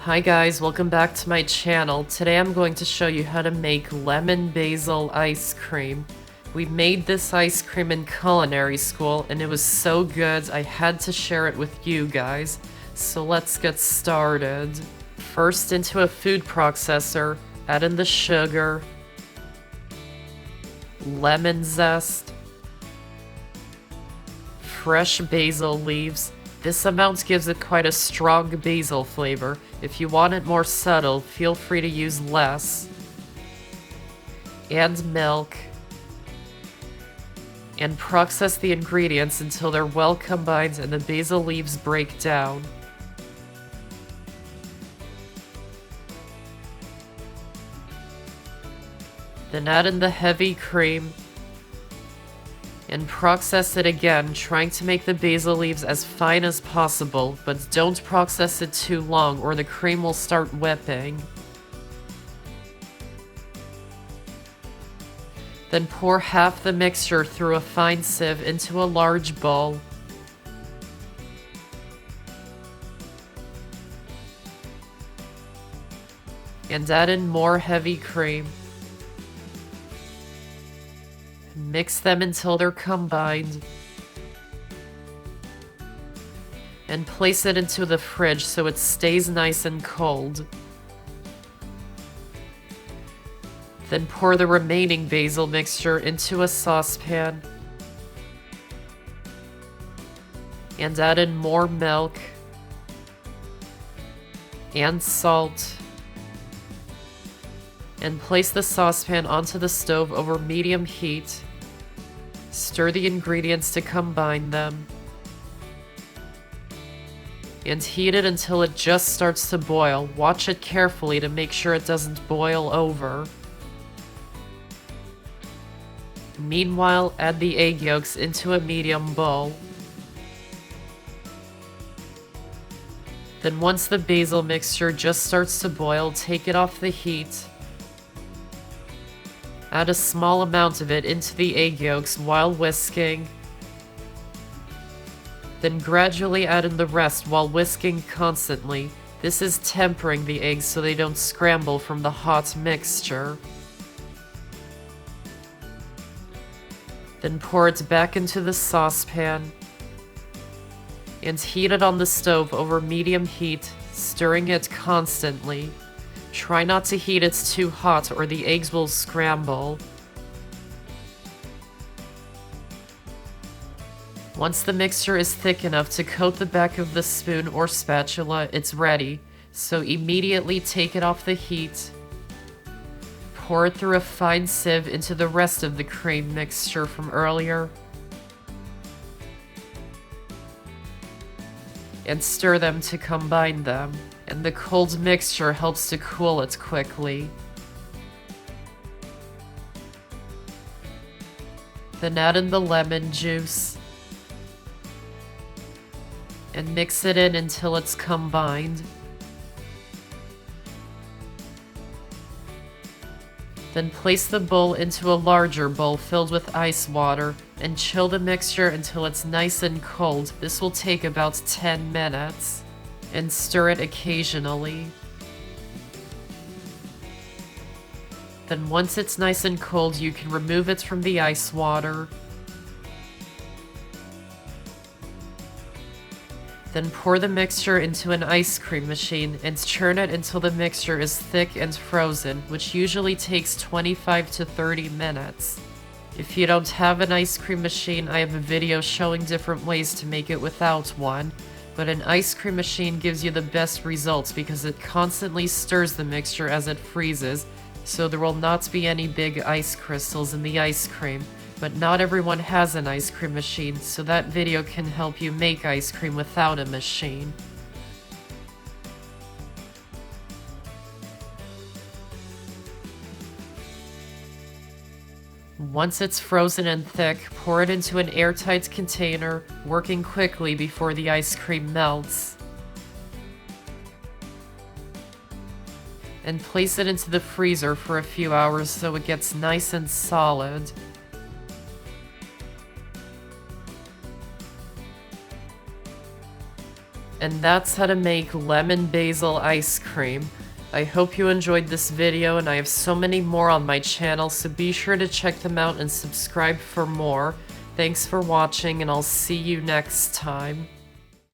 Hi guys, welcome back to my channel. Today I'm going to show you how to make lemon basil ice cream. We made this ice cream in culinary school and it was so good I had to share it with you guys. So let's get started. First, into a food processor, add in the sugar, lemon zest, fresh basil leaves. This amount gives it quite a strong basil flavor. If you want it more subtle, feel free to use less. And milk. And process the ingredients until they're well combined and the basil leaves break down. Then add in the heavy cream and process it again, trying to make the basil leaves as fine as possible, but don't process it too long or the cream will start whipping. Then pour half the mixture through a fine sieve into a large bowl. And add in more heavy cream. Mix them until they're combined. And place it into the fridge so it stays nice and cold. Then pour the remaining basil mixture into a saucepan. And add in more milk. And salt. And place the saucepan onto the stove over medium heat. Stir the ingredients to combine them. And heat it until it just starts to boil. Watch it carefully to make sure it doesn't boil over. Meanwhile, add the egg yolks into a medium bowl. Then once the basil mixture just starts to boil, take it off the heat. Add a small amount of it into the egg yolks while whisking. Then gradually add in the rest while whisking constantly. This is tempering the eggs so they don't scramble from the hot mixture. Then pour it back into the saucepan. And heat it on the stove over medium heat, stirring it constantly. Try not to heat it too hot or the eggs will scramble. Once the mixture is thick enough to coat the back of the spoon or spatula, it's ready. So immediately take it off the heat. Pour it through a fine sieve into the rest of the cream mixture from earlier. And stir them to combine them. And the cold mixture helps to cool it quickly. Then add in the lemon juice. And mix it in until it's combined. Then place the bowl into a larger bowl filled with ice water and chill the mixture until it's nice and cold. This will take about 10 minutes. And stir it occasionally. Then once it's nice and cold, you can remove it from the ice water. Then pour the mixture into an ice cream machine and churn it until the mixture is thick and frozen, which usually takes 25 to 30 minutes. If you don't have an ice cream machine, I have a video showing different ways to make it without one. But an ice cream machine gives you the best results because it constantly stirs the mixture as it freezes, so there will not be any big ice crystals in the ice cream. But not everyone has an ice cream machine, so that video can help you make ice cream without a machine. Once it's frozen and thick, pour it into an airtight container, working quickly before the ice cream melts. And place it into the freezer for a few hours so it gets nice and solid. And that's how to make lemon basil ice cream. I hope you enjoyed this video, and I have so many more on my channel, so be sure to check them out and subscribe for more. Thanks for watching, and I'll see you next time.